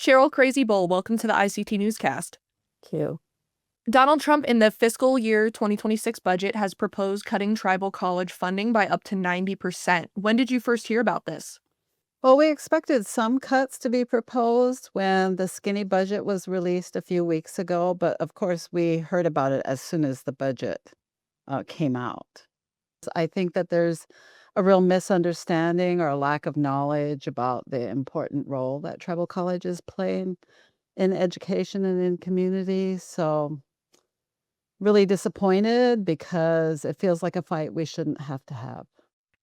Cheryl Crazy Bull, welcome to the ICT Newscast. Q. Donald Trump in the fiscal year 2026 budget has proposed cutting tribal college funding by up to 90%. When did you first hear about this? Well, we expected some cuts to be proposed when the skinny budget was released a few weeks ago, but of course we heard about it as soon as the budget came out. I think that there's a real misunderstanding or a lack of knowledge about the important role that tribal colleges play in education and in communities. So really disappointed because it feels like a fight we shouldn't have to have.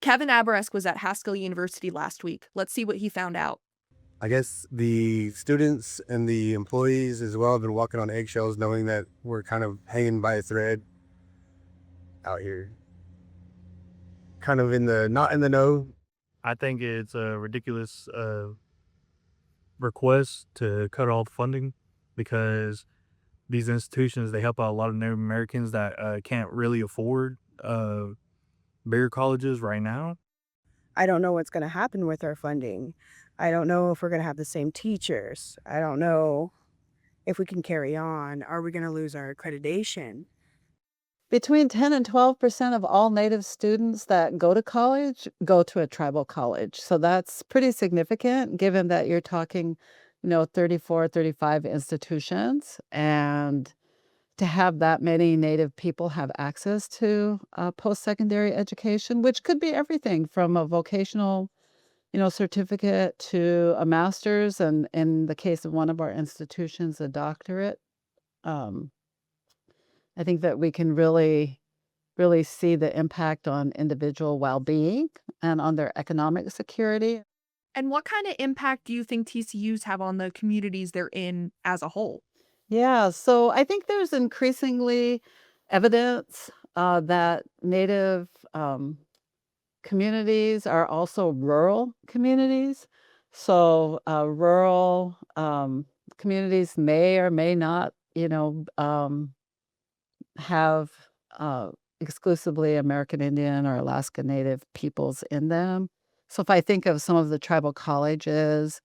Kevin Aberesk was at Haskell University last week. Let's see what he found out. I guess the students and the employees as well have been walking on eggshells knowing that we're kind of hanging by a thread out here. Kind of not in the know. I think it's a ridiculous request to cut off funding because these institutions, they help out a lot of Native Americans that can't really afford bigger colleges right now. I don't know what's going to happen with our funding. I don't know if we're going to have the same teachers. I don't know if we can carry on. Are we going to lose our accreditation? Between 10 and 12% of all Native students that go to college go to a tribal college. So that's pretty significant given that you're talking, 34, 35 institutions. And to have that many Native people have access to post-secondary education, which could be everything from a vocational, certificate to a master's, and in the case of one of our institutions, a doctorate. I think that we can really, really see the impact on individual well-being and on their economic security. And what kind of impact do you think TCUs have on the communities they're in as a whole? Yeah, so I think there's increasingly evidence that Native communities are also rural communities. So rural communities may or may not, have exclusively American Indian or Alaska Native peoples in them. So if I think of some of the tribal colleges,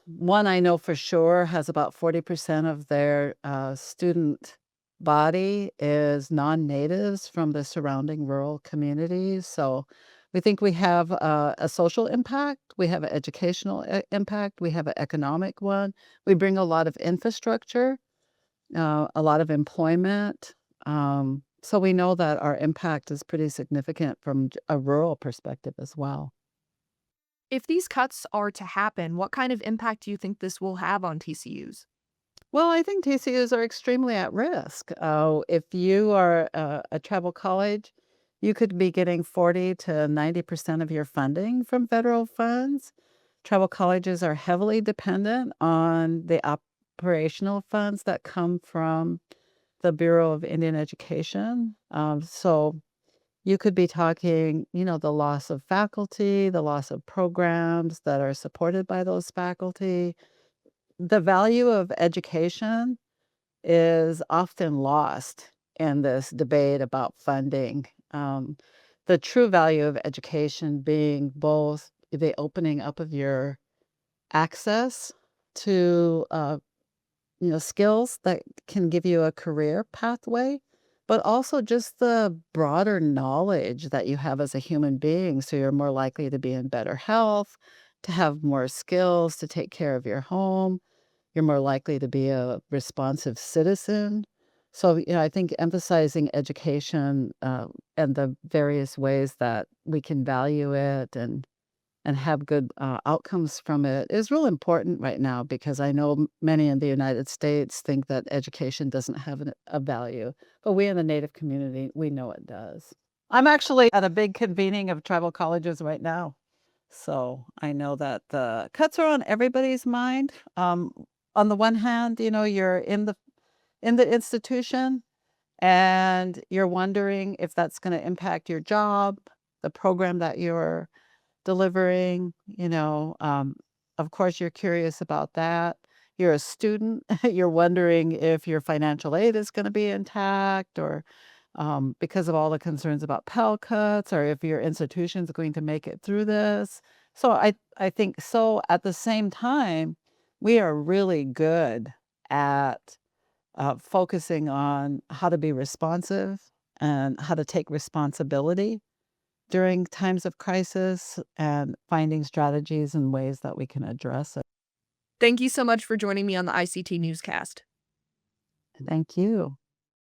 one I know for sure has about 40% of their student body is non-natives from the surrounding rural communities. So we think we have a social impact, we have an educational impact, we have an economic one. We bring a lot of infrastructure, a lot of employment. So we know that our impact is pretty significant from a rural perspective as well. If these cuts are to happen, what kind of impact do you think this will have on TCUs? Well, I think TCUs are extremely at risk. If you are a tribal college, you could be getting 40 to 90% of your funding from federal funds. Tribal colleges are heavily dependent on the operational funds that come from the Bureau of Indian Education. So you could be talking, the loss of faculty, the loss of programs that are supported by those faculty. The value of education is often lost in this debate about funding. The true value of education being both the opening up of your access to skills that can give you a career pathway, but also just the broader knowledge that you have as a human being. So you're more likely to be in better health, to have more skills, to take care of your home. You're more likely to be a responsive citizen. So, I think emphasizing education and the various ways that we can value it and have good outcomes from it is real important right now, because I know many in the United States think that education doesn't have a value, but we in the Native community, we know it does. I'm actually at a big convening of tribal colleges right now. So I know that the cuts are on everybody's mind. On the one hand, you're in the institution and you're wondering if that's going to impact your job, the program that you're delivering. Of course, you're curious about that. You're a student. You're wondering if your financial aid is going to be intact, or because of all the concerns about Pell cuts, or if your institution is going to make it through this. So I think so. At the same time, we are really good at focusing on how to be responsive and how to take responsibility during times of crisis and finding strategies and ways that we can address it. Thank you so much for joining me on the ICT Newscast. Thank you.